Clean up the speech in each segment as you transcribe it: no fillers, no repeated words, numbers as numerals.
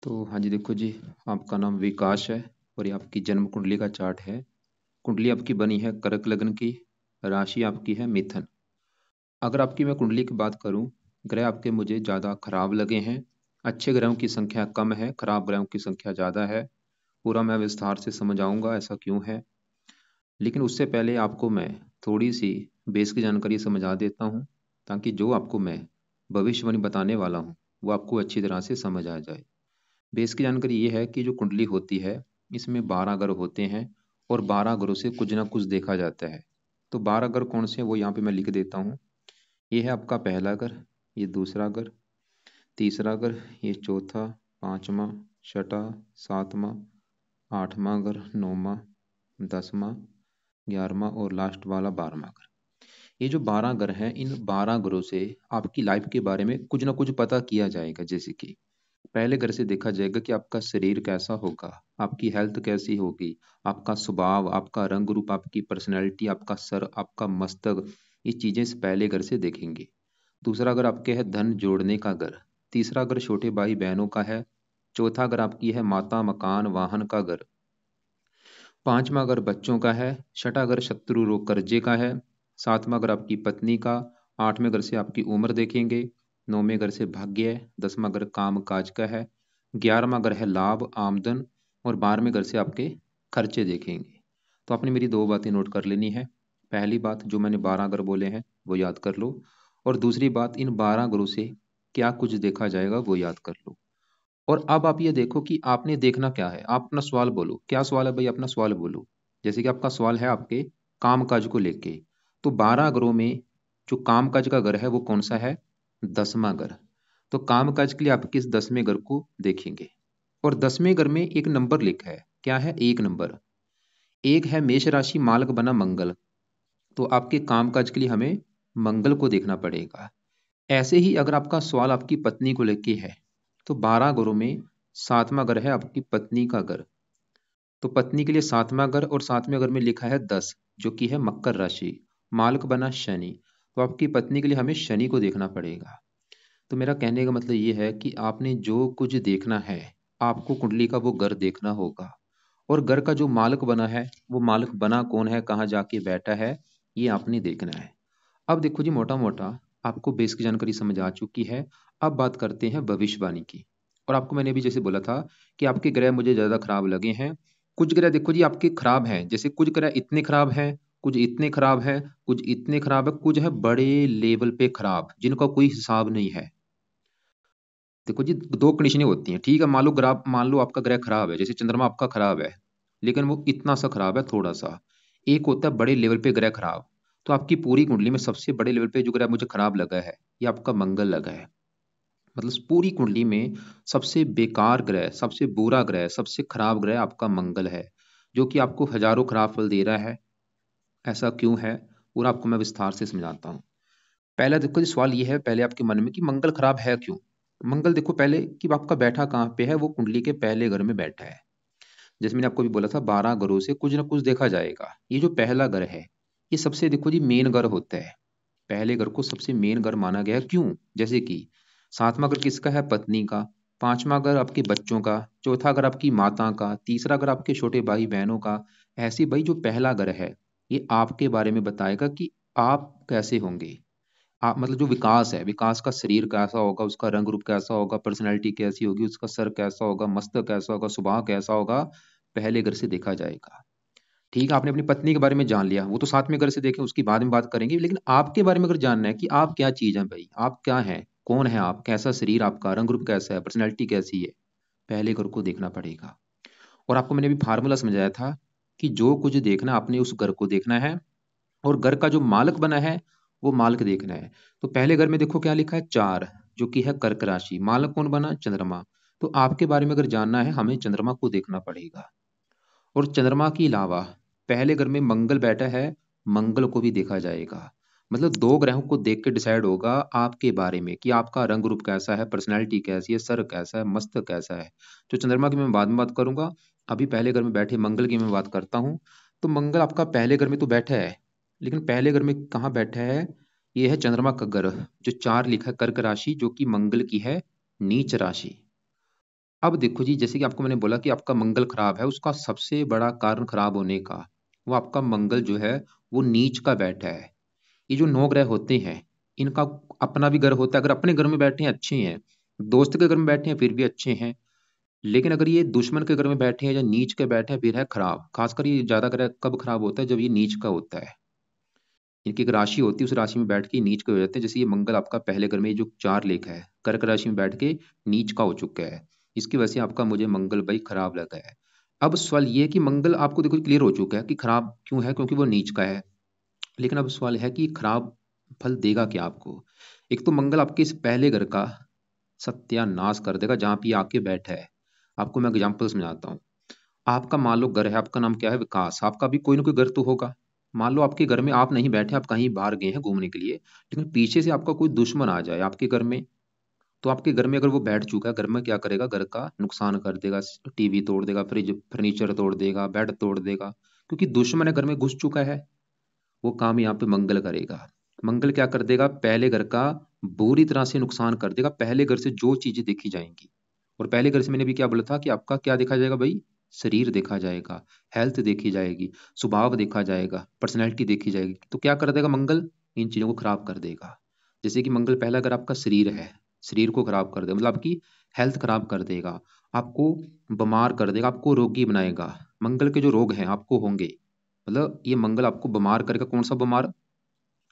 तो हाँ जी, देखो जी, आपका नाम विकास है और ये आपकी जन्म कुंडली का चार्ट है। कुंडली आपकी बनी है कर्क लग्न की, राशि आपकी है मिथुन। अगर आपकी मैं कुंडली की बात करूं, ग्रह आपके मुझे ज़्यादा खराब लगे हैं। अच्छे ग्रहों की संख्या कम है, खराब ग्रहों की संख्या ज़्यादा है। पूरा मैं विस्तार से समझाऊंगा ऐसा क्यों है। लेकिन उससे पहले आपको मैं थोड़ी सी बेस की जानकारी समझा देता हूँ, ताकि जो आपको मैं भविष्यवाणी बताने वाला हूँ वो आपको अच्छी तरह से समझ आ जाए। बेस की जानकारी ये है कि जो कुंडली होती है, इसमें 12 ग्रह होते हैं और 12 ग्रहों से कुछ ना कुछ देखा जाता है। तो 12 ग्रह कौन से हैं वो यहाँ पे मैं लिख देता हूँ। ये है आपका पहला ग्रह, ये दूसरा ग्रह, तीसरा ग्रह, ये चौथा, पांचवा, छठा, सातवां, आठवां ग्रह, नौवां, 10वां, 11वां और लास्ट वाला 12वां ग्रह। ये जो 12 ग्रह हैं, इन 12 ग्रहों से आपकी लाइफ के बारे में कुछ ना कुछ पता किया जाएगा। जैसे कि पहले घर से देखा जाएगा कि आपका शरीर कैसा होगा, आपकी हेल्थ कैसी होगी, आपका स्वभाव, आपका रंग रूप, आपकी पर्सनैलिटी, आपका सर, आपका मस्तक, ये चीजें इस पहले घर से देखेंगे। दूसरा घर आपके है धन जोड़ने का घर। तीसरा घर छोटे भाई बहनों का है। चौथा घर आपकी है माता, मकान, वाहन का घर। पांचवा घर बच्चों का है। छठा घर शत्रु रोग कर्जे का है। सातवां घर आपकी पत्नी का। आठवें घर से आपकी उम्र देखेंगे। नौवें घर से भाग्य है। 10वां घर काम काज का है। 11वां घर है लाभ, आमदन। और 12वें घर से आपके खर्चे देखेंगे। तो आपने मेरी दो बातें नोट कर लेनी है। पहली बात, जो मैंने 12 घर बोले हैं वो याद कर लो। और दूसरी बात, इन 12 घरों से क्या कुछ देखा जाएगा वो याद कर लो। और अब आप ये देखो कि आपने देखना क्या है। आप अपना सवाल बोलो, क्या सवाल है भाई, अपना सवाल बोलो। जैसे कि आपका सवाल है आपके काम काज को लेके। तो 12 ग्रहों में जो काम काज का घर है वो कौन सा है? 10वां घर। तो काम काज के लिए आप किस 10वें घर को देखेंगे? और 10वें घर में एक नंबर लिखा है, क्या है? एक नंबर। एक है मेष राशि, मालक बना मंगल। तो आपके काम काज के लिए हमें मंगल को देखना पड़ेगा। ऐसे ही अगर आपका सवाल आपकी पत्नी को लेके है, तो 12 घरों में 7वां घर है आपकी पत्नी का घर। तो पत्नी के लिए 7वां घर, और 7वें घर में लिखा है 10, जो कि है मकर राशि। मालक बना शनि। तो आपकी पत्नी के लिए हमें शनि को देखना पड़ेगा। तो मेरा कहने का मतलब ये है कि आपने जो कुछ देखना है, आपको कुंडली का वो घर देखना होगा। और घर का जो मालक बना है, वो मालक बना कौन है, कहाँ जाके बैठा है, ये आपने देखना है। अब देखो जी, मोटा मोटा आपको बेस की जानकारी समझ आ चुकी है। अब बात करते हैं भविष्यवाणी की। और आपको मैंने भी जैसे बोला था कि आपके ग्रह मुझे ज्यादा खराब लगे हैं। कुछ ग्रह देखो जी आपके खराब हैं, जैसे कुछ ग्रह इतने खराब हैं, कुछ इतने खराब हैं, कुछ इतने खराब है, कुछ है बड़े लेवल पे खराब जिनका कोई हिसाब नहीं है। देखो जी, दो कंडीशनें होती हैं, ठीक है। मान लो आपका ग्रह खराब है, जैसे चंद्रमा आपका खराब है, लेकिन वो इतना सा खराब है, थोड़ा सा। एक होता है बड़े लेवल पे ग्रह खराब। तो आपकी पूरी कुंडली में सबसे बड़े लेवल पे जो ग्रह मुझे खराब लगा है, ये आपका मंगल लगा है। मतलब पूरी कुंडली में सबसे बेकार ग्रह, सबसे बुरा ग्रह, सबसे खराब ग्रह आपका मंगल है, जो कि आपको हजारों खराब फल दे रहा है। ऐसा क्यों है, पूरा आपको मैं विस्तार से समझाता हूँ। पहला देखो जी, सवाल ये है पहले आपके मन में कि मंगल खराब है क्यों। मंगल देखो पहले कि आपका बैठा कहाँ पे है, वो कुंडली के पहले घर में बैठा है। जैसे मैंने आपको भी बोला था, 12 घरों से कुछ ना कुछ देखा जाएगा। ये जो पहला घर है, ये सबसे देखो जी मेन घर होता है। पहले घर को सबसे मेन घर माना गया है, क्यों? जैसे कि 7वां घर किसका है? पत्नी का। 5वां घर आपके बच्चों का। चौथा घर आपकी माता का। तीसरा घर आपके छोटे भाई बहनों का। ऐसे भाई जो पहला घर है, ये आपके बारे में बताएगा कि आप कैसे होंगे। आप मतलब जो विकास है, विकास का शरीर कैसा होगा, उसका रंग रूप कैसा होगा, पर्सनैलिटी कैसी होगी, उसका सर कैसा होगा, मस्तक कैसा होगा, स्वभाव कैसा होगा, पहले घर से देखा जाएगा। ठीक है, आपने अपनी पत्नी के बारे में जान लिया, वो तो साथ में घर से देखें, उसकी बाद में बात करेंगे। लेकिन आपके बारे में अगर जानना है कि आप क्या चीज हैं भाई, आप क्या हैं, कौन है आप, कैसा शरीर आपका, रंग रूप कैसा है, पर्सनैलिटी कैसी है, पहले घर को देखना पड़ेगा। और आपको मैंने अभी फार्मूला समझाया था कि जो कुछ देखना आपने उस घर को देखना है, और घर का जो मालक बना है वो मालक देखना है। तो पहले घर में देखो क्या लिखा है? 4, जो कि है कर्क राशि। मालक कौन बना? चंद्रमा। तो आपके बारे में अगर जानना है, हमें चंद्रमा को देखना पड़ेगा। और चंद्रमा के अलावा पहले घर में मंगल बैठा है, मंगल को भी देखा जाएगा। मतलब दो ग्रहों को देख के डिसाइड होगा आपके बारे में कि आपका रंग रूप कैसा है, पर्सनैलिटी कैसी है, सर कैसा है, मस्तक कैसा है। तो चंद्रमा की मैं बाद में बात करूंगा। अभी पहले घर में बैठे मंगल की मैं बात करता हूँ। तो मंगल आपका पहले घर में तो बैठा है, लेकिन पहले घर में कहाँ बैठा है? ये है चंद्रमा का ग्रह, जो 4 लिखा है, कर्क राशि, जो कि मंगल की है नीच राशि। अब देखो जी, जैसे कि आपको मैंने बोला कि आपका मंगल खराब है, उसका सबसे बड़ा कारण खराब होने का, वो आपका मंगल जो है वो नीच का बैठा है। ये जो 9 ग्रह होते हैं, इनका अपना भी घर होता है। अगर अपने घर में बैठे हैं अच्छे हैं, दोस्त के घर में बैठे हैं फिर भी अच्छे हैं, लेकिन अगर ये दुश्मन के घर में बैठे हैं या नीच के बैठे हैं फिर है खराब। खासकर ये ज्यादा ग्रह कब खराब होता है, जब ये नीच का होता है। इनकी एक राशि होती है, उस राशि में बैठ के नीच के हो जाते हैं। जैसे ये मंगल आपका पहले घर में, ये जो 4 लेखा है, कर्क राशि में बैठ के नीच का हो चुका है। इसकी वजह से आपका मुझे मंगल भाई खराब लगा है। अब सवाल ये है कि मंगल आपको देखो क्लियर हो चुका है कि खराब क्यों है, क्योंकि वो नीच का है। लेकिन अब सवाल है कि खराब फल देगा क्या आपको। एक तो मंगल आपके इस पहले घर का सत्यानाश कर देगा जहां पे ये आके बैठा है। आपको मैं एग्जाम्पल समझाता हूँ। आपका मान लो घर है, आपका नाम क्या है, विकास। आपका भी कोई ना कोई घर तो होगा। मान लो आपके घर में आप नहीं बैठे, आप कहीं बाहर गए हैं घूमने के लिए, लेकिन पीछे से आपका कोई दुश्मन आ जाए आपके घर में, तो आपके घर में अगर वो बैठ चुका है, घर में क्या करेगा, घर का नुकसान कर देगा। टीवी तोड़ देगा, फ्रिज फर्नीचर तोड़ देगा, बेड तोड़ देगा, क्योंकि दुश्मन है घर में घुस चुका है। वो काम यहाँ पे मंगल करेगा। मंगल क्या कर देगा, पहले घर का बुरी तरह से नुकसान कर देगा। पहले घर से जो चीजें देखी जाएंगी, और पहले घर से मैंने भी क्या बोला था कि आपका क्या देखा जाएगा भाई, शरीर देखा जाएगा, हेल्थ देखी जाएगी, स्वभाव देखा जाएगा, पर्सनैलिटी देखी जाएगी। तो क्या कर देगा मंगल, इन चीजों को खराब कर देगा। जैसे कि मंगल पहला अगर आपका शरीर है, शरीर को खराब कर देगा, मतलब आपकी हेल्थ खराब कर देगा, आपको बीमार कर देगा, आपको रोगी बनाएगा। मंगल के जो रोग हैं आपको होंगे, मतलब ये मंगल आपको बीमार करेगा। कौन सा बीमार,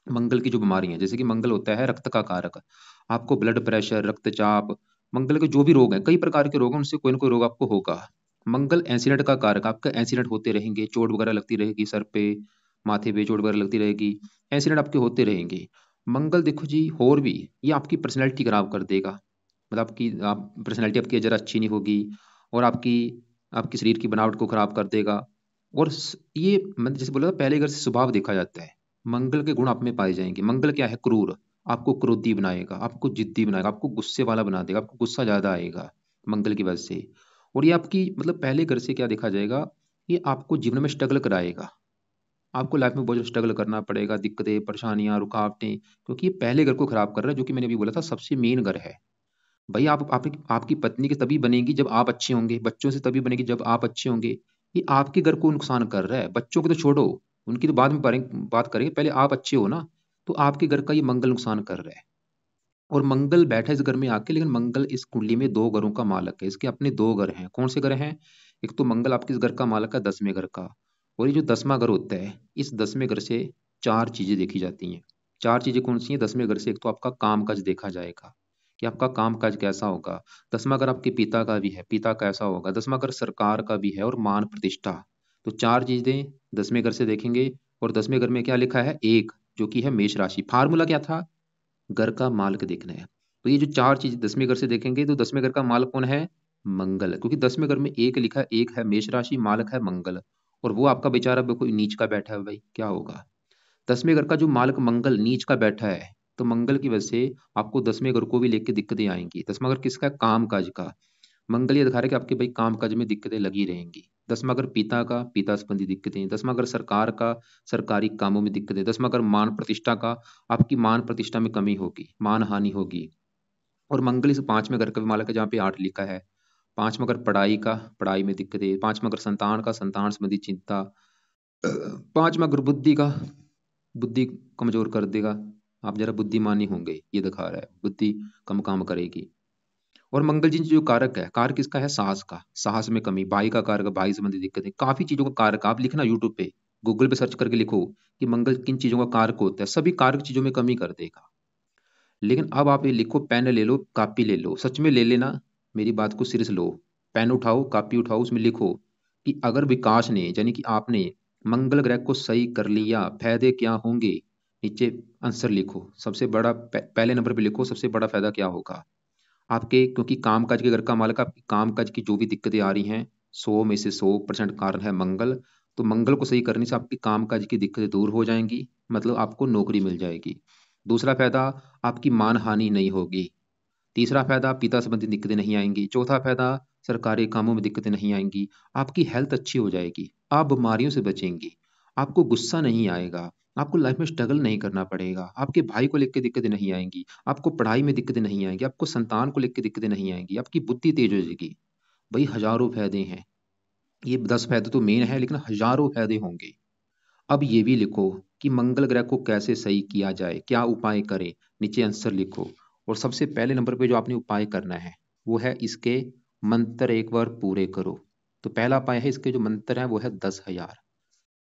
मंगल की जो बीमारी है, जैसे कि मंगल होता है रक्त का कारक, आपको ब्लड प्रेशर, रक्तचाप, मंगल के जो भी रोग हैं, कई प्रकार के रोग हैं, उनसे कोई ना कोई रोग आपको होगा। मंगल एक्सीडेंट का कारक, आपका एक्सीडेंट होते रहेंगे, चोट वगैरह लगती रहेगी, सर पे माथे पे चोट वगैरह लगती रहेगी, एक्सीडेंट आपके होते रहेंगे। मंगल देखो जी और भी ये आपकी पर्सनैलिटी खराब कर देगा। मतलब आपकी आप पर्सनैलिटी आपकी जरा अच्छी नहीं होगी, और आपकी आपकी शरीर की बनावट को खराब कर देगा। और ये मैंने जैसे बोला था, पहले घर से स्वभाव देखा जाता है। मंगल के गुण आप में पाए जाएंगे। मंगल क्या है, क्रूर, आपको क्रोधी बनाएगा, आपको जिद्दी बनाएगा, आपको गुस्से वाला बना देगा, आपको गुस्सा ज्यादा आएगा मंगल की वजह से। और ये आपकी मतलब पहले घर से क्या देखा जाएगा, ये आपको जीवन में स्ट्रगल कराएगा। आपको लाइफ में बहुत स्ट्रगल करना पड़ेगा, दिक्कतें, परेशानियां, रुकावटें, क्योंकि ये पहले घर को खराब कर रहा है, जो कि मैंने भी बोला था सबसे मेन घर है। भाई आपकी पत्नी की तभी बनेगी जब आप अच्छे होंगे, बच्चों से तभी बनेगी जब आप अच्छे होंगे। ये आपके घर को नुकसान कर रहा है, बच्चों को तो छोड़ो, उनकी तो बाद में बात करेंगे, पहले आप अच्छे हो ना। तो आपके घर का ये मंगल नुकसान कर रहा है। और मंगल बैठा है इस घर में आके, लेकिन मंगल इस कुंडली में 2 घरों का मालक है। इसके अपने 2 घर हैं। कौन से घर हैं, एक तो मंगल आपके इस घर का मालक है 10वें घर का, और ये जो 10वां घर होता है, इस 10वें घर से 4 चीजें देखी जाती हैं। 4 चीजें कौन सी हैं 10वें घर से, एक तो आपका काम काज देखा जाएगा कि आपका काम काज कैसा होगा। 10वां घर आपके पिता का भी है, पिता कैसा होगा। 10वां घर सरकार का भी है, और मान प्रतिष्ठा। तो 4 चीजें 10वें घर से देखेंगे। और 10वें घर में क्या लिखा है, एक, जो कि है मेष राशि। फार्मूला क्या था, घर का मालिक देखना है। तो ये जो 4 चीज 10वें घर से देखेंगे, तो 10वें घर का मालिक कौन है, मंगल, क्योंकि 10वें घर में एक लिखा है, एक है मेष राशि, मालिक है मंगल। और वो आपका बेचारा कोई नीच का बैठा है, भाई क्या होगा। 10वें घर का जो मालिक मंगल नीच का बैठा है, तो मंगल की वजह से आपको 10वें घर को भी लेके दिक्कतें आएंगी। 10वां घर किसका है, काम काज का। मंगल ये दिखा रहा है कि आपके भाई काम काज में दिक्कतें लगी रहेंगी। 10वां घर पिता का, पिता संबंधी दिक्कतें। 10वां घर सरकार का, सरकारी कामों में दिक्कतें। 10वां घर मान प्रतिष्ठा का, आपकी मान प्रतिष्ठा में कमी होगी, मान हानि होगी। और मंगल इस 5वें घर का भी मालक है, जहाँ पे 8 लिखा है। 5वां घर पढ़ाई का, पढ़ाई में दिक्कतें। 5वां घर संतान का, संतान संबंधी चिंता। 5वां घर बुद्धि का, बुद्धि कमजोर कर देगा। आप जरा बुद्धिमानी होंगे, ये दिखा रहा है, बुद्धि कम काम करेगी। और मंगल जी जो कारक है, कारक किसका है, साहस का, साहस में कमी। भाई का कारक, भाई संबंधी दिक्कतें, काफी चीजों का कारक। आप लिखना यूट्यूब पे, गूगल पे सर्च करके लिखो कि मंगल किन चीजों का कारक होता है, सभी कारक चीजों में कमी कर देगा। लेकिन अब आप ये लिखो, पेन ले लो, कॉपी ले लो, सच में ले लेना, मेरी बात को सीरियस लो। पेन उठाओ, कॉपी उठाओ, उसमें लिखो कि अगर विकास ने, यानी कि आपने मंगल ग्रह को सही कर लिया, फायदे क्या होंगे। नीचे आंसर लिखो, सबसे बड़ा पहले नंबर पे लिखो, सबसे बड़ा फायदा क्या होगा आपके, क्योंकि कामकाज के घर का मालिक, आपकी कामकाज की जो भी दिक्कतें आ रही हैं, 100 में से 100% कारण है मंगल। तो मंगल को सही करने से आपकी कामकाज की दिक्कतें दूर हो जाएंगी, मतलब आपको नौकरी मिल जाएगी। दूसरा फायदा, आपकी मान हानि नहीं होगी। तीसरा फायदा, पिता संबंधी दिक्कतें नहीं आएंगी। चौथा फायदा, सरकारी कामों में दिक्कतें नहीं आएंगी। आपकी हेल्थ अच्छी हो जाएगी, आप बीमारियों से बचेंगी, आपको गुस्सा नहीं आएगा, आपको लाइफ में स्ट्रगल नहीं करना पड़ेगा, आपके भाई को लेकर दिक्कतें नहीं आएंगी, आपको पढ़ाई में दिक्कतें नहीं आएंगी, आपको संतान को लेकर दिक्कतें नहीं आएंगी, आपकी बुद्धि तेज हो जाएगी। भाई हजारों फायदे हैं। ये 10 फायदे तो मेन है, लेकिन हजारों फायदे होंगे। अब ये भी लिखो कि मंगल ग्रह को कैसे सही किया जाए, क्या उपाय करें। नीचे आंसर लिखो। और सबसे पहले नंबर पे जो आपने उपाय करना है वो है इसके मंत्र एक बार पूरे करो। तो पहला उपाय है, इसके जो मंत्र है वो है 10,000।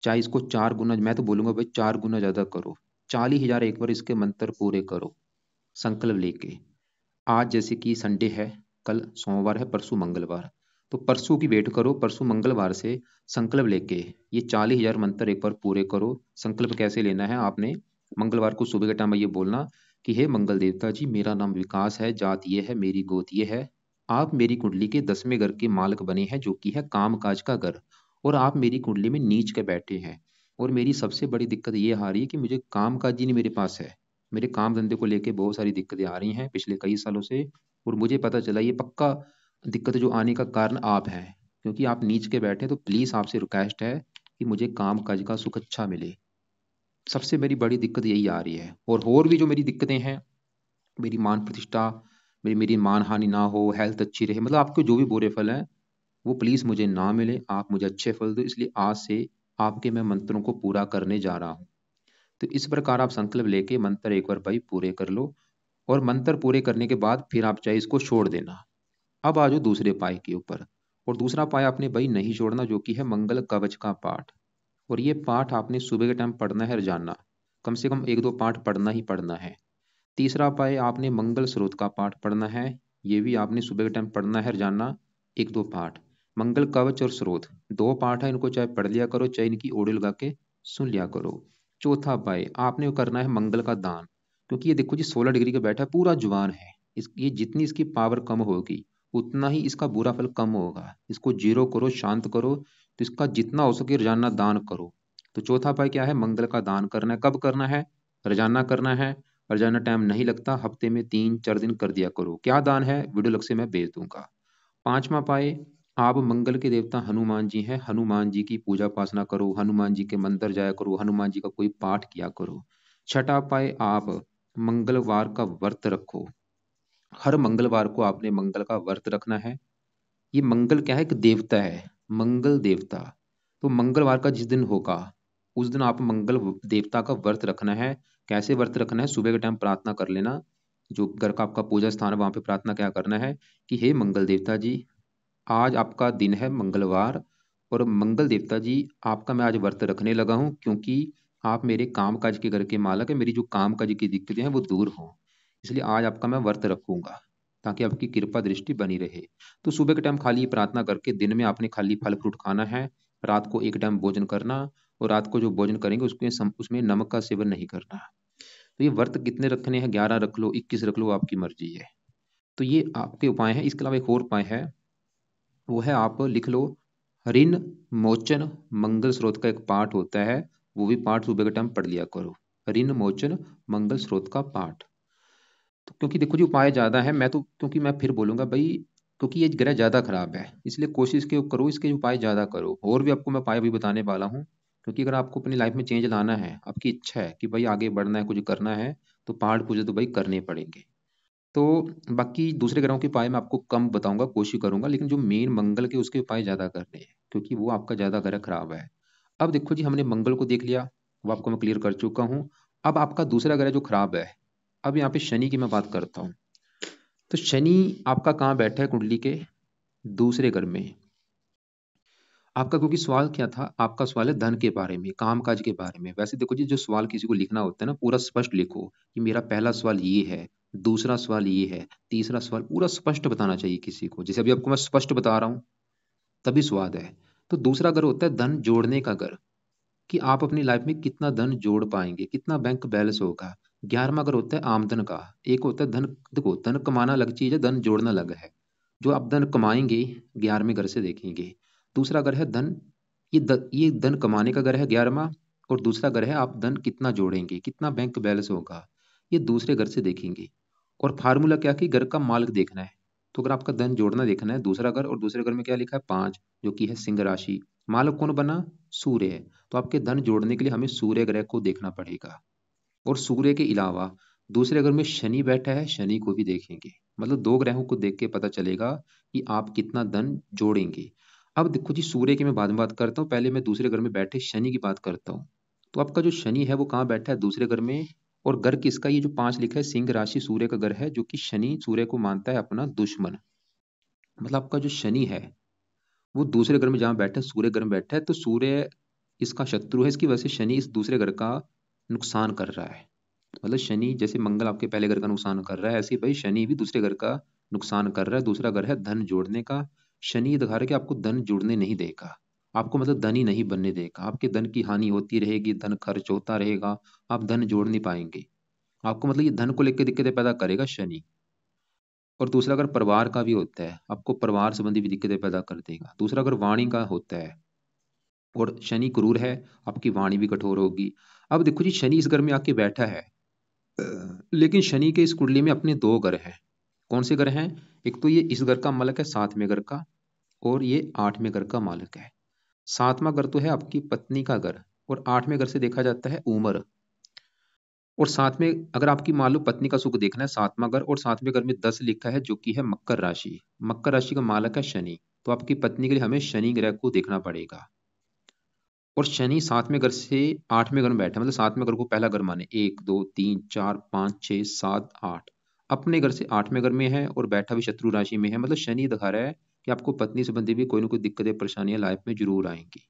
चाहे इसको 4 गुना, मैं तो बोलूंगा भाई 4 गुना ज्यादा करो। 40,000 एक बार इसके मंत्र पूरे करो संकल्प लेके। आज जैसे कि संडे है, कल सोमवार है, परसों मंगलवार। तो परसों की वेट करो, परसों मंगलवार से संकल्प लेके ये 40,000 मंत्र एक बार पूरे करो। संकल्प कैसे लेना है आपने, मंगलवार को सुबह के टाइम में ये बोलना कि हे मंगल देवता जी, मेरा नाम विकास है, जात ये है, मेरी गोत ये है। आप मेरी कुंडली के 10वें घर के मालिक बने हैं, जो कि है काम काज का घर। और आप मेरी कुंडली में नीच के बैठे हैं। और मेरी सबसे बड़ी दिक्कत ये आ रही है कि मुझे काम काज ही नहीं मेरे पास है। मेरे काम धंधे को लेके बहुत सारी दिक्कतें आ रही हैं पिछले कई सालों से। और मुझे पता चला ये पक्का दिक्कत जो आने का कारण आप हैं, क्योंकि आप नीच के बैठे। तो प्लीज आपसे रिक्वेस्ट है कि मुझे काम काज का सुख अच्छा मिले। सबसे मेरी बड़ी दिक्कत यही आ रही है। और भी जो मेरी दिक्कतें हैं, मेरी मान प्रतिष्ठा, मेरी मेरी मान हानि ना हो, हेल्थ अच्छी रहे, मतलब आपके जो भी बुरे फल हैं वो प्लीज मुझे ना मिले, आप मुझे अच्छे फल दो। इसलिए आज से आपके मैं मंत्रों को पूरा करने जा रहा हूँ। तो इस प्रकार आप संकल्प लेके मंत्र एक बार भाई पूरे कर लो। और मंत्र पूरे करने के बाद फिर आप चाहे इसको छोड़ देना। अब आ जाओ दूसरे पाए के ऊपर। और दूसरा पाया आपने भाई नहीं छोड़ना, जो कि है मंगल कवच का पाठ। और ये पाठ आपने सुबह के टाइम पढ़ना है रोजाना। कम से कम एक दो पाठ पढ़ना ही पढ़ना है। तीसरा पाए आपने मंगल स्रोत का पाठ पढ़ना है। ये भी आपने सुबह के टाइम पढ़ना है रोजाना, एक दो पाठ। मंगल कवच और स्रोत दो पाठ है, इनको चाहे पढ़ लिया करो, चाहे इनकी ऑडियो लगा के सुन लिया करो। चौथा पाए आपने करना है मंगल का दान। क्योंकि ये देखो जी 16 डिग्री का बैठा है, पूरा जुबान है। ये जितनी इसकी पावर कम होगी उतना ही इसका बुरा फल कम होगा। इसको जीरो करो, शांत करो। तो इसका जितना हो सके रोजाना दान करो। तो चौथा पाय क्या है, मंगल का दान करना है। कब करना है, रोजाना करना है। रोजाना टाइम नहीं लगता, हफ्ते में 3-4 दिन कर दिया करो। क्या दान है, वीडियो लग से मैं भेज दूंगा। पांचवा पाए, आप मंगल के देवता हनुमान जी हैं, हनुमान जी की पूजा उपासना करो, हनुमान जी के मंदिर जाया करो, हनुमान जी का कोई पाठ किया करो। छठा पाए, आप मंगलवार का व्रत रखो। हर मंगलवार को आपने मंगल का व्रत रखना है। ये मंगल क्या है, एक देवता है, मंगल देवता। तो मंगलवार का जिस दिन होगा उस दिन आप मंगल देवता का व्रत रखना है। कैसे व्रत रखना है, सुबह के टाइम प्रार्थना कर लेना। जो घर का आपका पूजा स्थान है वहां पे प्रार्थना क्या करना है कि हे मंगल देवता जी, आज आपका दिन है मंगलवार। और मंगल देवता जी, आपका मैं आज व्रत रखने लगा हूँ, क्योंकि आप मेरे काम काज के घर के मालक है, मेरी जो काम काज की दिक्कतें हैं वो दूर हों। इसलिए आज आपका मैं व्रत रखूंगा, ताकि आपकी कृपा दृष्टि बनी रहे। तो सुबह के टाइम खाली प्रार्थना करके दिन में आपने खाली फल फ्रूट खाना है। रात को एक टाइम भोजन करना। और रात को जो भोजन करेंगे उसमें नमक का सेवन नहीं करना। तो ये व्रत कितने रखने हैं, 11 रख लो, 21 रख लो, आपकी मर्जी है। तो ये आपके उपाय हैं। इसके अलावा एक और उपाय है, वो है आप लिख लो, ऋण मोचन मंगल स्रोत का एक पाठ होता है। वो भी पाठ सुबह के टाइम पढ़ लिया करो, ऋण मोचन मंगल स्रोत का पाठ। तो क्योंकि देखो जी उपाय ज्यादा है, मैं तो क्योंकि मैं फिर बोलूंगा भाई, क्योंकि ये ग्रह ज्यादा खराब है, इसलिए कोशिश के करो इसके उपाय ज्यादा करो। और भी आपको मैं उपाय भी बताने वाला हूँ। क्योंकि अगर आपको अपनी लाइफ में चेंज लाना है, आपकी इच्छा है कि भाई आगे बढ़ना है, कुछ करना है, तो पहाड़ पूजे तो भाई करने पड़ेंगे। तो बाकी दूसरे ग्रहों के उपाय मैं आपको कम बताऊंगा, कोशिश करूंगा, लेकिन जो मेन मंगल के उसके उपाय ज्यादा करने हैं, क्योंकि वो आपका ज्यादा ग्रह खराब है। अब देखो जी, हमने मंगल को देख लिया, वो आपको मैं क्लियर कर चुका हूँ। अब आपका दूसरा ग्रह जो खराब है, अब यहाँ पे शनि की मैं बात करता हूँ। तो शनि आपका कहाँ बैठा है कुंडली के दूसरे घर में। आपका क्योंकि सवाल क्या था, आपका सवाल है धन के बारे में, कामकाज के बारे में। वैसे देखो जी, जो सवाल किसी को लिखना होता है ना, पूरा स्पष्ट लिखो कि मेरा पहला सवाल ये है, दूसरा सवाल ये है, तीसरा सवाल, पूरा स्पष्ट बताना चाहिए किसी को। जैसे अभी आपको मैं स्पष्ट बता रहा हूँ, तभी स्वाद है। तो दूसरा घर होता है धन जोड़ने का घर, कि आप अपनी लाइफ में कितना धन जोड़ पाएंगे, कितना बैंक बैलेंस होगा। 11वां घर होता है आमदन का। एक होता है धन, देखो धन कमाना अलग चीज है, धन जोड़ना अलग है। जो आप धन कमाएंगे 11वें घर से देखेंगे। दूसरा घर है धन, ये धन कमाने का घर है 11वां। और दूसरा घर है आप धन कितना जोड़ेंगे, कितना बैंक बैलेंस होगा, ये दूसरे घर से देखेंगे। और फार्मूला क्या, कि घर का मालिक देखना है। तो अगर आपका धन जोड़ना देखना है, दूसरा घर, और दूसरे घर में क्या लिखा है 5, जो कि है सिंह राशि। मालिक कौन बना, सूर्य है। तो आपके धन जोड़ने के लिए हमें सूर्य ग्रह को देखना पड़ेगा। और सूर्य के अलावा दूसरे घर में शनि बैठा है, शनि को भी देखेंगे। मतलब 2 ग्रहों को देख के पता चलेगा कि आप कितना धन जोड़ेंगे। अब देखो जी, सूर्य की मैं बाद में बात करता हूँ, पहले मैं दूसरे घर में बैठे शनि की बात करता हूँ। तो आपका जो शनि है वो कहाँ बैठा है? दूसरे घर में। और घर किसका? ये जो 5 लिखा है, सिंह राशि सूर्य का घर है, जो कि शनि सूर्य को मानता है अपना दुश्मन। मतलब आपका जो शनि है वो दूसरे घर में जहाँ बैठा है, सूर्य घर में बैठा है, तो सूर्य इसका शत्रु है, इसकी वजह से शनि इस दूसरे घर का नुकसान कर रहा है। मतलब शनि जैसे मंगल आपके पहले घर का नुकसान कर रहा है, ऐसे ही भाई शनि भी दूसरे घर का नुकसान कर रहा है। दूसरा घर है धन जोड़ने का। शनि ये दिखा रहा है कि आपको धन जुड़ने नहीं देगा, आपको मतलब धन ही नहीं बनने देगा, आपके धन की हानि होती रहेगी, धन खर्च होता रहेगा, आप धन जोड़ नहीं पाएंगे। आपको मतलब ये धन को लेकर दिक्कतें पैदा करेगा शनि। और दूसरा अगर परिवार का भी होता है, आपको परिवार संबंधी भी दिक्कतें पैदा कर देगा। दूसरा अगर वाणी का होता है और शनि क्रूर है, आपकी वाणी भी कठोर होगी। अब देखो जी, शनि इस घर में आके बैठा है, लेकिन शनि के इस कुंडली में अपने 2 घर हैं। कौन से घर हैं? एक तो ये इस घर का मालिक है 7वें घर का, और ये 8वें घर का मालिक है। 7वां घर तो है आपकी पत्नी का घर, और 8वें घर से देखा जाता है उम्र। और साथ में अगर आपकी मान लो पत्नी का सुख देखना है, 7वां घर, और 7वें घर में 10 लिखा है, जो कि है मकर राशि। मकर राशि का मालक है शनि। तो आपकी पत्नी के लिए हमें शनि ग्रह को देखना पड़ेगा। और शनि 7वें घर से 8वें घर में बैठा है, मतलब 7वें घर को पहला घर माने, 1 2 3 4 5 6 7 8, अपने घर से 8वें घर में है और बैठा भी शत्रु राशि में है। मतलब शनि दिखा रहा है कि आपको पत्नी संबंधी भी कोई ना कोई दिक्कतें परेशानियां लाइफ में जरूर आएंगी।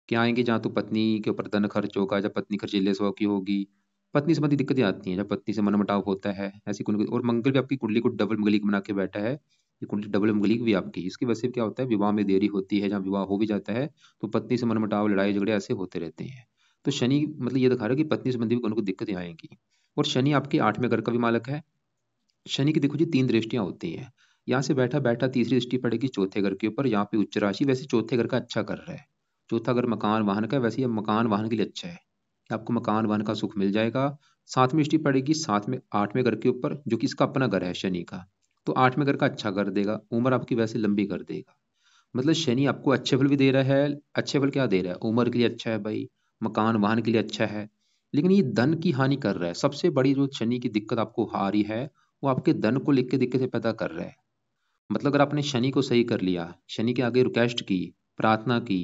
क्या आएंगे? जहाँ तो पत्नी के ऊपर धन खर्च होगा, जब पत्नी खर्चीले स्वभाव की होगी, पत्नी संबंधी दिक्कतें आती हैं, जब पत्नी से मनमुटाव होता है, ऐसी कोई और मंगल भी आपकी कुंडली को डबल मंगलिक बना के बैठा है। ये कुंडली डबल मंगलिक भी आपकी, इसकी वजह से क्या होता है, विवाह में देरी होती है, जहाँ विवाह हो भी जाता है तो पत्नी से मनमुटाव, लड़ाई झगड़े ऐसे होते रहते हैं। तो शनि मतलब ये दिखा रहा है कि पत्नी संबंधी भी कोई ना कोई दिक्कतें आएंगी। और शनि आपके 8वें घर का भी मालक है। शनि की देखो जी 3 दृष्टियां होती हैं। यहाँ से बैठा बैठा तीसरी दृष्टि पड़ेगी चौथे घर के ऊपर, यहाँ पे उच्च राशि, वैसे चौथे घर का अच्छा कर रहा है। चौथा घर मकान वाहन का है, वैसे ये मकान वाहन के लिए अच्छा है कि आपको मकान वाहन का सुख मिल जाएगा। 7वीं दृष्टि पड़ेगी 8वें घर के ऊपर, जो कि इसका अपना घर है शनि का। तो 8वें घर का अच्छा कर देगा, उम्र आपकी वैसे लंबी कर देगा। मतलब शनि आपको अच्छे फल भी दे रहा है। अच्छे फल क्या दे रहा है? उम्र के लिए अच्छा है भाई, मकान वाहन के लिए अच्छा है। लेकिन ये धन की हानि कर रहा है। सबसे बड़ी जो शनि की दिक्कत आपको आ रही है, वो आपके धन को लेकर दिक्कतें पैदा कर रहा है। मतलब अगर आपने शनि को सही कर लिया, शनि के आगे रिक्वेस्ट की, प्रार्थना की,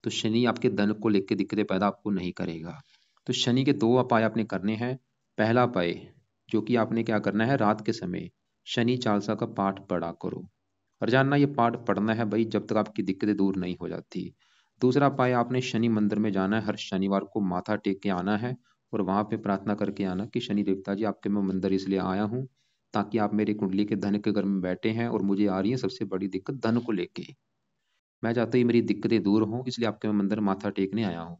तो शनि आपके धन को लेकर दिक्कतें पैदा आपको नहीं करेगा। तो शनि के 2 उपाय आपने करने हैं। पहला उपाय, जो कि आपने क्या करना है, रात के समय शनि चालीसा का पाठ पढ़ा करो। और जानना, ये पाठ पढ़ना है भाई जब तक आपकी दिक्कतें दूर नहीं हो जाती। दूसरा उपाय, आपने शनि मंदिर में जाना है, हर शनिवार को माथा टेक के आना है और वहां पे प्रार्थना करके आना कि शनि देवता जी, आपके मैं मंदिर इसलिए आया हूँ ताकि आप मेरी कुंडली के धन के घर में बैठे हैं और मुझे आ रही है सबसे बड़ी दिक्कत धन को लेके। मैं चाहता हूँ ये मेरी दिक्कतें दूर हों, इसलिए आपके मैं मंदिर माथा टेकने आया हूँ।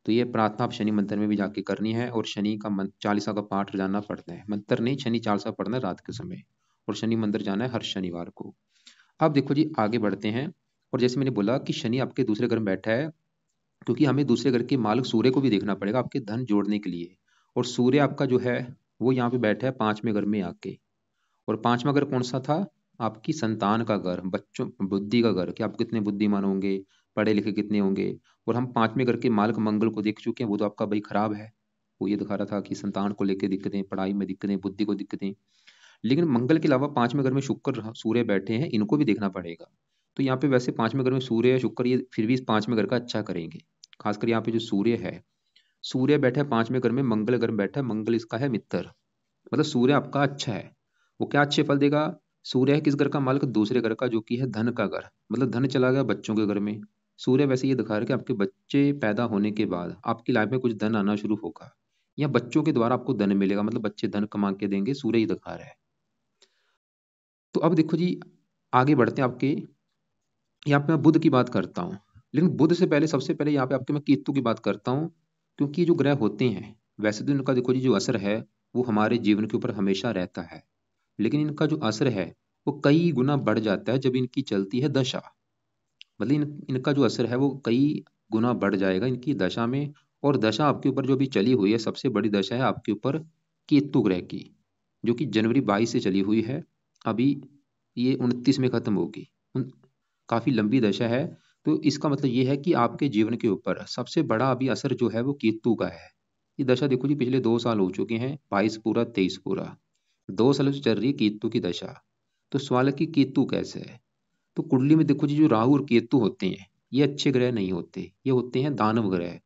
तो ये प्रार्थना आप शनि मंदिर में भी जाके करनी है, और शनि का चालीसा का पाठ रोजाना पढ़ना है। मंत्र नहीं, शनि चालीसा पढ़ना है रात के समय, और शनि मंदिर जाना है हर शनिवार को। अब देखो जी, आगे बढ़ते हैं। और जैसे मैंने बोला कि शनि आपके दूसरे घर में बैठा है, क्योंकि हमें दूसरे घर के मालिक सूर्य को भी देखना पड़ेगा आपके धन जोड़ने के लिए। और सूर्य आपका जो है वो यहाँ पे बैठा है 5वें घर में आके। और 5वां घर कौन सा था? आपकी संतान का घर, बच्चों बुद्धि का घर, कि आप कितने बुद्धिमान होंगे, पढ़े लिखे कितने होंगे। और हम 5वें घर के मालिक मंगल को देख चुके हैं, वो तो आपका भाई खराब है। वो ये दिखा रहा था कि संतान को लेकर दिक्कतें, पढ़ाई में दिक्कतें, बुद्धि को दिक्कतें। लेकिन मंगल के अलावा 5वें घर में शुक्र सूर्य बैठे हैं, इनको भी देखना पड़ेगा। तो यहाँ पे वैसे 5वें घर में सूर्य या शुक्र, ये फिर भी इस 5वें घर का अच्छा करेंगे। खासकर यहाँ पे जो सूर्य है, सूर्य बैठा है 5वें घर में, मंगल घर में बैठा है, मंगल इसका है मित्र। मतलब सूर्य आपका अच्छा है। वो क्या अच्छे फल देगा? सूर्य है किस घर का मालिक? दूसरे घर का, जो कि है धन का घर। मतलब धन चला गया बच्चों के घर में। सूर्य वैसे ये दिखा रहा है कि आपके बच्चे पैदा होने के बाद आपकी लाइफ में कुछ धन आना शुरू होगा, या बच्चों के द्वारा आपको धन मिलेगा, मतलब बच्चे धन कमा के देंगे, सूर्य ही दिखा रहा है। तो अब देखो जी, आगे बढ़ते हैं आपके। यहाँ पे मैं बुध की बात करता हूँ, लेकिन बुध से पहले सबसे पहले यहाँ पे आपके मैं केतु की बात करता हूँ। क्योंकि जो ग्रह होते हैं, वैसे तो इनका देखो जी जो असर है वो हमारे जीवन के ऊपर हमेशा रहता है, लेकिन इनका जो असर है वो कई गुना बढ़ जाता है जब इनकी चलती है दशा। मतलब इनका जो असर है वो कई गुना बढ़ जाएगा इनकी दशा में। और दशा आपके ऊपर जो भी चली हुई है, सबसे बड़ी दशा है आपके ऊपर केतु ग्रह की, जो कि जनवरी 22 से चली हुई है। अभी ये 29 में खत्म होगी। काफी लंबी दशा है। तो इसका मतलब ये है कि आपके जीवन के ऊपर सबसे बड़ा अभी असर जो है वो केतु का है। ये दशा देखो जी पिछले 2 साल हो चुके हैं, 22 पूरा 23 पूरा। 2 सालों से चल रही है केतु की दशा। तो सवाल है कि केतु कैसे है? तो कुंडली में देखो जी, जो राहु और केतु होते हैं, ये अच्छे ग्रह नहीं होते, ये होते हैं दानव ग्रह।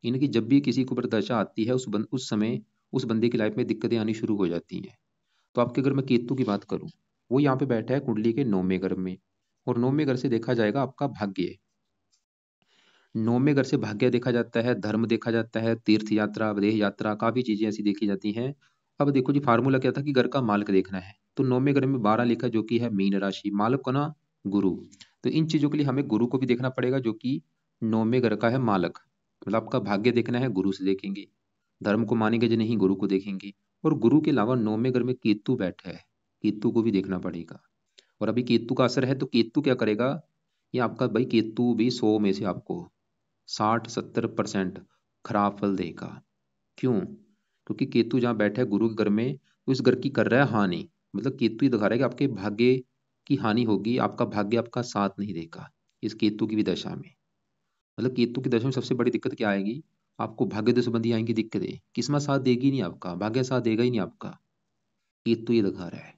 इनकी जब भी किसी के ऊपर दशा आती है, उस समय उस बंदे की लाइफ में दिक्कतें आनी शुरू हो जाती हैं। तो आपके अगर मैं केतु की बात करूं, वो यहाँ पे बैठा है कुंडली के 9वें घर में। और 9वें घर से देखा जाएगा आपका भाग्य। 9वें घर से भाग्य देखा जाता है, धर्म देखा जाता है, तीर्थ यात्रा, विदेह यात्रा, काफी चीजें ऐसी देखी जाती हैं। अब देखो जी, फार्मूला क्या था कि घर का मालिक देखना है। तो 9वें घर में 12 लिखा, जो कि है मीन राशि, मालिक को ना गुरु। तो इन चीजों के लिए हमें गुरु को भी देखना पड़ेगा, जो कि 9वें घर का है मालक। मतलब आपका भाग्य देखना है, गुरु से देखेंगे। धर्म को मानेंगे जो नहीं, गुरु को देखेंगे। और गुरु के अलावा 9वें घर में केतु बैठा है, केतु को भी देखना पड़ेगा। और अभी केतु का असर है, तो केतु क्या करेगा? ये आपका भाई केतु भी 100 में से आपको 60-70% खराब फल देगा। क्यों? क्योंकि केतु जहाँ बैठा है गुरु के घर में, तो इस घर की कर रहा है हानि। मतलब केतु ही दिखा रहा है कि आपके भाग्य की हानि होगी, आपका भाग्य आपका साथ नहीं देगा इस केतु की भी दशा में। मतलब केतु की दशा में सबसे बड़ी दिक्कत क्या आएगी? आपको भाग्य से संबंधी आएंगी दिक्कतें, किस्मत साथ देगी नहीं, आपका भाग्य साथ देगा ही नहीं आपका। केतु ये दिखा रहा है।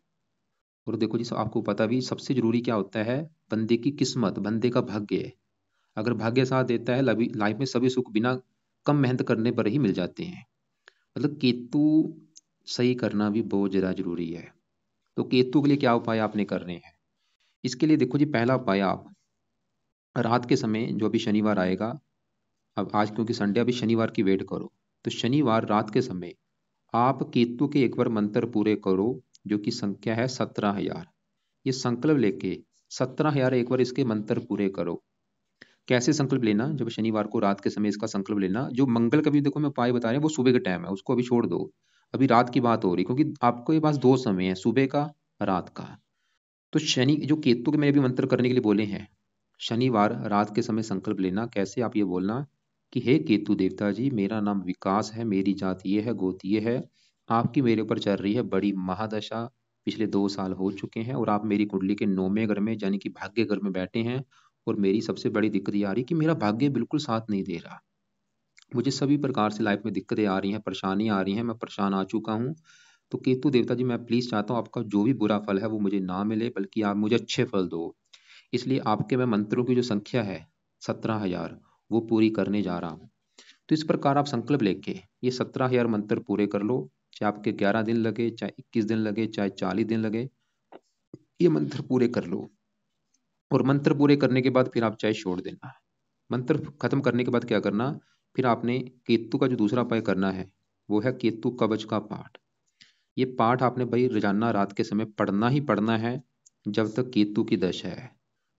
और देखो जी, आपको पता भी सबसे जरूरी क्या होता है? बंदे की किस्मत, बंदे का भाग्य। अगर भाग्य साथ देता है, लाइफ में सभी सुख बिना कम मेहनत करने पर ही मिल जाते हैं। मतलब केतु सही करना भी बहुत ज्यादा जरूरी है। तो केतु के लिए क्या उपाय आपने करने हैं? इसके लिए देखो जी, पहला उपाय, आप रात के समय जो अभी शनिवार आएगा, अब आज क्योंकि संडे, अभी शनिवार की वेट करो। तो शनिवार रात के समय आप केतु के एक बार मंत्र पूरे करो, जो कि संख्या है 17,000। ये संकल्प लेके 17,000 एक बार इसके मंत्र पूरे करो। कैसे संकल्प लेना? जब शनिवार को रात के समय इसका संकल्प लेना। जो मंगल का भी देखो मैं उपाय बता रहे हैं, वो सुबह का टाइम है, उसको अभी छोड़ दो। अभी रात की बात हो रही, क्योंकि आपके पास 2 समय है, सुबह का, रात का। तो शनि जो केतु के मैंने अभी मंत्र करने के लिए बोले हैं, शनिवार रात के समय संकल्प लेना। कैसे? आप ये बोलना कि हे केतु देवता जी, मेरा नाम विकास है, मेरी जात ये है, गोत्र ये है। आपकी मेरे ऊपर चल रही है बड़ी महादशा, पिछले 2 साल हो चुके हैं, और आप मेरी कुंडली के 9वें घर में यानी कि भाग्य घर में बैठे हैं। और मेरी सबसे बड़ी दिक्कत ये आ रही कि मेरा भाग्य बिल्कुल साथ नहीं दे रहा। मुझे सभी प्रकार से लाइफ में दिक्कतें आ रही हैं, परेशानियां आ रही हैं, मैं परेशान आ चुका हूँ। तो केतु देवता जी, मैं प्लीज चाहता हूँ आपका जो भी बुरा फल है वो मुझे ना मिले, बल्कि आप मुझे अच्छे फल दो। इसलिए आपके मैं मंत्रों की जो संख्या है 17,000, वो पूरी करने जा रहा हूँ। तो इस प्रकार आप संकल्प लेके ये 17,000 मंत्र पूरे कर लो। चाहे आपके 11 दिन लगे, चाहे 21 दिन लगे, चाहे 40 दिन लगे, ये मंत्र पूरे कर लो। और मंत्र पूरे करने के बाद फिर आप चाहे छोड़ देना। मंत्र खत्म करने के बाद क्या करना? फिर आपने केतु का जो दूसरा उपाय करना है, वो है केतु कवच का पाठ। ये पाठ आपने भाई रोजाना रात के समय पढ़ना ही पढ़ना है, जब तक केतु की दशा है।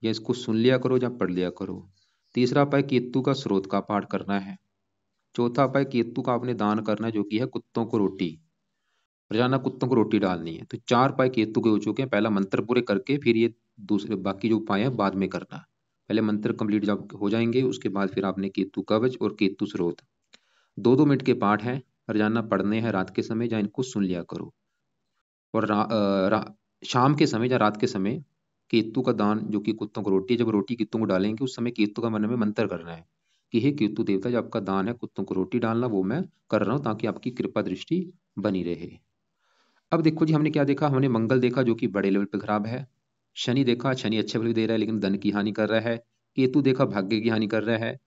या इसको सुन लिया करो या पढ़ लिया करो। तीसरा उपाय केतु का स्रोत का पाठ करना है। चौथा उपाय केतु का आपने दान करना है, जो कि है कुत्तों को रोटी। रोजाना कुत्तों को रोटी डालनी है। तो 4 उपाय केतु के हो चुके हैं। पहला मंत्र पूरे करके फिर ये दूसरे बाकी जो उपाय है बाद में करना। पहले मंत्र कंप्लीट जब हो जाएंगे, उसके बाद फिर आपने केतु कवच और केतु स्रोत, 2-2 मिनट के पाठ हैं, रोजाना पढ़ने हैं रात के समय, या इनको सुन लिया करो। और शाम के समय या रात के समय केतु का दान, जो कि कुत्तों को रोटी है, जब रोटी कुत्तों को डालेंगे उस समय केतु का मन में मंत्र करना है कि हे केतु देवता, जब आपका दान है कुत्तों को रोटी डालना, वो मैं कर रहा हूँ, ताकि आपकी कृपा दृष्टि बनी रहे। अब देखो जी, हमने क्या देखा? हमने मंगल देखा, जो कि बड़े लेवल पे खराब है। शनि देखा, शनि अच्छे फल भी दे रहा है लेकिन धन की हानि कर रहा है। केतु देखा, भाग्य की हानि कर रहा है।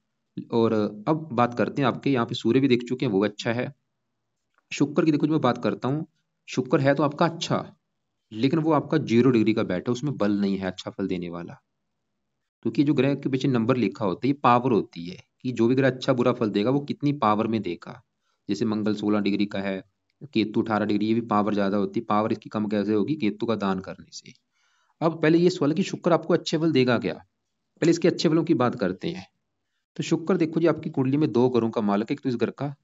और अब बात करते हैं, आपके यहाँ पे सूर्य भी देख चुके हैं, वो अच्छा है। शुक्र की देखो, जो मैं बात करता हूँ, शुक्र है तो आपका अच्छा, लेकिन वो आपका 0 डिग्री का बैठा है, उसमें बल नहीं है अच्छा फल देने वाला। क्योंकि जो ग्रह के पीछे नंबर लिखा होता है, ये पावर होती है कि जो भी ग्रह अच्छा बुरा फल देगा वो कितनी पावर में देगा। जैसे मंगल 16 डिग्री का है, केतु 18 डिग्री, ये भी पावर ज्यादा होती है। पावर इसकी कम कैसे होगी? केतु का दान करने से। अब पहले ये सवाल है कि शुक्र आपको अच्छे फल देगा क्या? पहले इसके अच्छे फलों की बात करते हैं। तो शुक्र देखो जी, आपकी कुंडली में 2 घरों का मालक है, एक तो इस घर का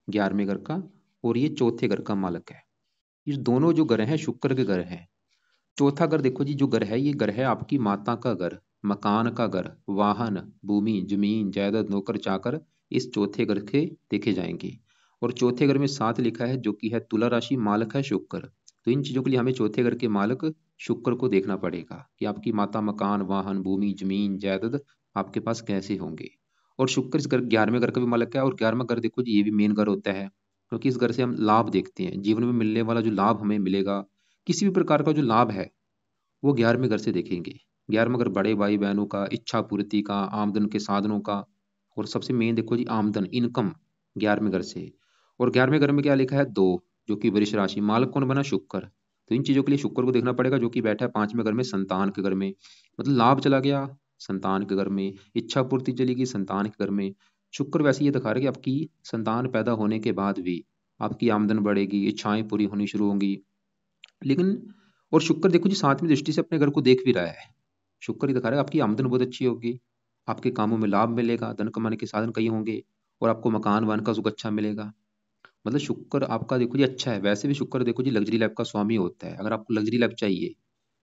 11वें घर का, और ये चौथे घर का मालक है। ये दोनों जो घर हैं शुक्र के घर हैं। चौथा घर देखो जी, जो घर है, ये घर है आपकी माता का घर, मकान का घर, वाहन, भूमि, जमीन, जायदाद, नौकर चाकर, इस चौथे घर के देखे जाएंगे। और चौथे घर में 7 लिखा है, जो कि है तुला राशि, मालक है शुक्र। तो इन चीजों के लिए हमें चौथे घर के मालक शुक्र को देखना पड़ेगा कि आपकी माता, मकान, वाहन, भूमि, जमीन, जायदाद आपके पास कैसे होंगे। और शुक्र इस घर 11वें घर का भी मालक है। और 11वां घर देखो जी, ये भी मेन घर होता है। क्योंकि इस घर से हम लाभ देखते हैं, जीवन में मिलने वाला जो लाभ हमें मिलेगा, किसी भी प्रकार का जो लाभ है वो 11वें घर से देखेंगे। 11वां घर बड़े भाई बहनों का, इच्छा पूर्ति का, आमदन के साधनों का, और सबसे मेन देखो जी आमदन, इनकम 11वें घर से। और 11वें घर में क्या लिखा है? 2, जो कि वृष राशि। मालक कौन बना? शुक्र। तो इन चीजों के लिए शुक्र को देखना पड़ेगा, जो कि बैठा है 5वें घर में, संतान के घर में। मतलब लाभ चला गया संतान के घर में, इच्छा पूर्ति चली गई संतान के घर में। शुक्र वैसे ये दिखा रहा है कि आपकी संतान पैदा होने के बाद भी आपकी आमदन बढ़ेगी, इच्छाएं पूरी होनी शुरू होंगी। लेकिन और शुक्र देखो जी 7वीं दृष्टि से अपने घर को देख भी रहा है। शुक्र ही दिखा रहा है आपकी आमदन बहुत अच्छी होगी, आपके कामों में लाभ मिलेगा, धन कमाने के साधन कई होंगे, और आपको मकान वन का सुख अच्छा मिलेगा। मतलब शुक्र आपका देखो जी अच्छा है। वैसे भी शुक्र देखो जी लग्जरी लाइफ का स्वामी होता है। अगर आपको लग्जरी लाइफ चाहिए,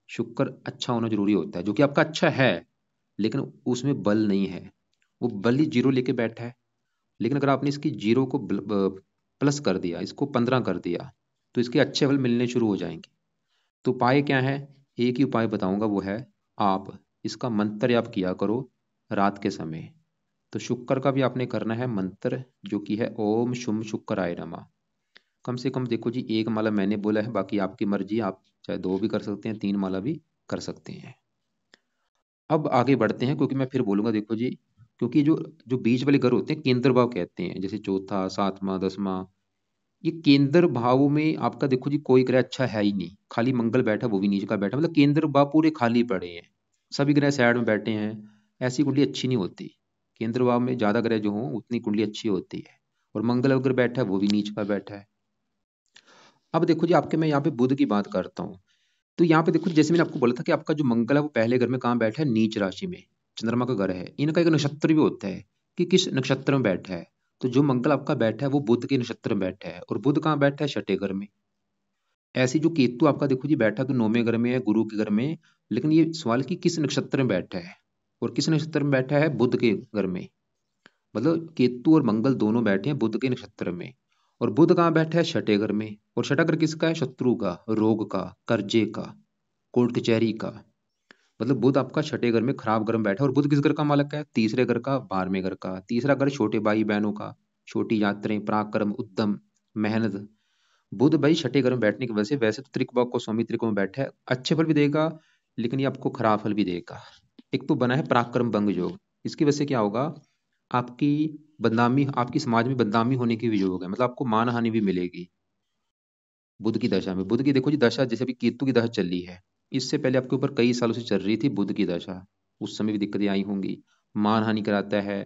शुक्र अच्छा होना जरूरी होता है, जो कि आपका अच्छा है, लेकिन उसमें बल नहीं है। वो बल ही जीरो लेके बैठा है। लेकिन अगर आपने इसकी जीरो को प्लस कर दिया, इसको 15 कर दिया, तो इसके अच्छे फल मिलने शुरू हो जाएंगे। तो उपाय क्या है? एक ही उपाय बताऊंगा, वो है आप इसका मंत्र आप किया करो रात के समय। तो शुक्र का भी आपने करना है मंत्र, जो कि है ओम शुम शुक्राय नमः। कम से कम देखो जी 1 माला मैंने बोला है, बाकी आपकी मर्जी, आप चाहे 2 भी कर सकते हैं, 3 माला भी कर सकते हैं। अब आगे बढ़ते हैं, क्योंकि मैं फिर बोलूंगा देखो जी, क्योंकि जो जो बीच वाले घर होते हैं केंद्र भाव कहते हैं, जैसे चौथा, 7वां, 10वां, ये केंद्र भाव में आपका देखो जी कोई ग्रह अच्छा है ही नहीं। खाली मंगल बैठा, वो भी नीच का बैठा, मतलब केंद्र भाव पूरे खाली पड़े हैं, सभी ग्रह साइड में बैठे हैं। ऐसी कुंडली अच्छी नहीं होती। केंद्र भाव में ज्यादा ग्रह जो हों उतनी कुंडली अच्छी होती है। और मंगल अगर बैठा है वो भी नीच का बैठा है। अब देखो जी आपके, मैं यहाँ पे बुध की बात करता हूँ। तो यहाँ पे देखो, जैसे मैंने आपको बोला था कि आपका जो मंगल है वो पहले घर में कहाँ बैठा है? नीच राशि में, चंद्रमा का घर है। इनका एक नक्षत्र भी होता है कि किस नक्षत्र में बैठा है। तो जो मंगल आपका बैठा है वो बुध के नक्षत्र में बैठा है, और बुध कहाँ बैठा है? छठे घर में। ऐसी जो केतु आपका देखो जी बैठा तो 9वें घर में है, गुरु के घर में। लेकिन ये सवाल कि किस नक्षत्र में बैठा है, और किस नक्षत्र में बैठा है? बुध के घर में। मतलब केतु और मंगल दोनों बैठे हैं बुध के नक्षत्र में। और बुध कहाँ बैठा है? छठे घर में। और छठा घर किसका है? शत्रु का, रोग का, कर्जे का, कोर्ट कचहरी का। मतलब बुध आपका छठे घर में खराब घर में बैठा है। और बुध किस घर का मालक है? तीसरे घर का, 12वें घर का। तीसरा घर छोटे भाई बहनों का, छोटी यात्राएं, पराक्रम, उद्यम, मेहनत। बुध भाई छठे घर में बैठने की वजह से, वैसे तो त्रिक को स्वामी त्रिकोण में बैठा है, अच्छे फल भी देगा, लेकिन ये आपको खराब फल भी देगा। एक तो बना है पराक्रम भंग योग, इसकी वजह से क्या होगा? आपकी बदनामी, आपकी समाज में बदनामी होने की भी योग है, मतलब आपको मान हानि भी मिलेगी बुध की दशा में। बुध की देखो जी दशा, जैसे अभी केतु की दशा चल रही है, इससे पहले आपके ऊपर कई सालों से चल रही थी बुध की दशा, उस समय भी दिक्कतें आई होंगी, मान हानि कराता है।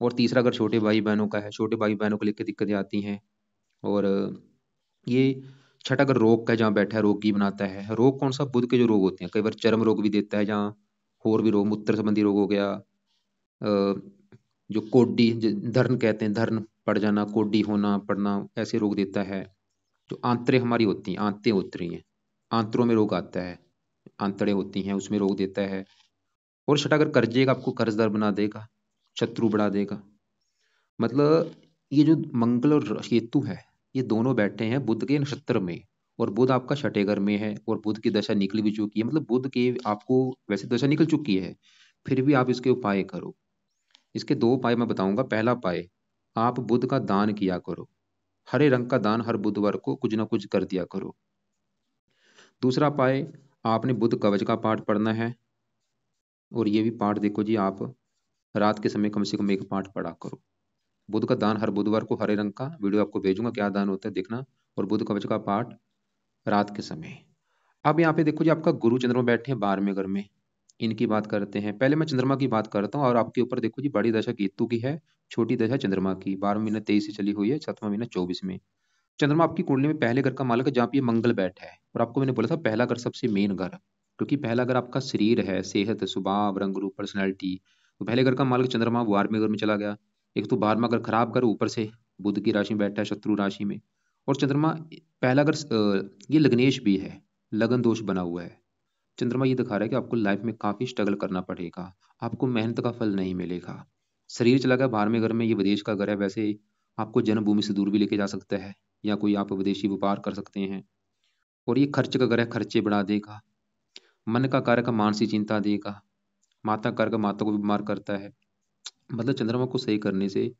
और तीसरा अगर छोटे भाई बहनों का है, छोटे भाई बहनों को लेकर दिक्कतें आती हैं। और ये छठा अगर रोग का है, जहाँ बैठा है रोग की बनाता है। रोग कौन सा? बुध के जो रोग होते हैं, कई बार चर्म रोग भी देता है, जहाँ और भी रोग, मूत्र संबंधी रोग हो गया, जो कोड्डी, धर्न कहते हैं, धर्न पड़ जाना, कोड्डी होना, पड़ना, ऐसे रोग देता है। जो आंतरें हमारी होती हैं, आंतें होती हैं, आंतरों में रोग आता है, आंतड़ें होती हैं उसमें रोग देता है। और छठा अगर कर्जे का, आपको कर्जदार बना देगा, शत्रु बढ़ा देगा। मतलब ये जो मंगल और केतु है, ये दोनों बैठे हैं बुध के नक्षत्र में, और बुध आपका छठे घर में है, और बुध की दशा निकल भी चुकी है। मतलब बुध के आपको वैसे दशा निकल चुकी है, फिर भी आप इसके उपाय करो। इसके 2 उपाय मैं बताऊंगा। पहला उपाय, आप बुध का दान किया करो, हरे रंग का दान हर बुधवार को कुछ ना कुछ कर दिया करो। दूसरा उपाय, आपने बुध कवच का पाठ पढ़ना है, और ये भी पाठ देखो जी आप रात के समय कम से कम एक पाठ पढ़ा करो। बुध का दान हर बुधवार को, हरे रंग का, वीडियो आपको भेजूंगा क्या दान होता है देखना। और बुध कवच का पाठ रात के समय। अब यहाँ पे देखो जी आपका गुरु चंद्रमा बैठे हैं 12वें घर में, इनकी बात करते हैं। पहले मैं चंद्रमा की बात करता हूँ, और आपके ऊपर देखो जी बड़ी दशा केतु की है, छोटी दशा चंद्रमा की। 12वां महीना 23 से चली हुई है, 7वां महीना 24 में। चंद्रमा आपकी कुंडली में पहले घर का मालक है, जहाँ पे ये मंगल बैठा है। और आपको मैंने बोला था पहला घर सबसे मेन घर, क्योंकि पहला घर आपका शरीर है, सेहत, स्वभाव, रंग रूप, पर्सनैलिटी। तो पहले घर का मालक चंद्रमा 12वें घर में चला गया। एक तो 12वां घर खराब घर, ऊपर से बुध की राशि में बैठा है, शत्रु राशि में। और चंद्रमा पहला घर ये लग्नेश भी है, लगन दोष बना हुआ है। चंद्रमा ये दिखा रहा है कि आपको लाइफ में काफी स्ट्रगल करना पड़ेगा, आपको मेहनत का फल नहीं मिलेगा। शरीर चला गया 12वें घर में, ये विदेश का घर है। वैसे आपको जन्मभूमि से दूर भी लेके जा सकता है, या कोई आप विदेशी व्यापार कर सकते हैं। और ये खर्च का घर है, खर्चे बढ़ा देगा। मन का कार्य का मानसिक चिंता देगा। माता कार्य का माता को भी बीमार करता है। मतलब चंद्रमा को सही करने से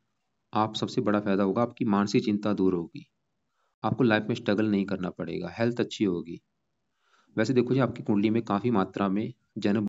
आप सबसे बड़ा फायदा होगा, आपकी मानसिक चिंता दूर होगी। आपको लाइफ में स्ट्रगल नहीं करना पड़ेगा, हेल्थ अच्छी होगी। वैसे देखो जी, आपकी कुंडली में काफ़ी मात्रा में जन्म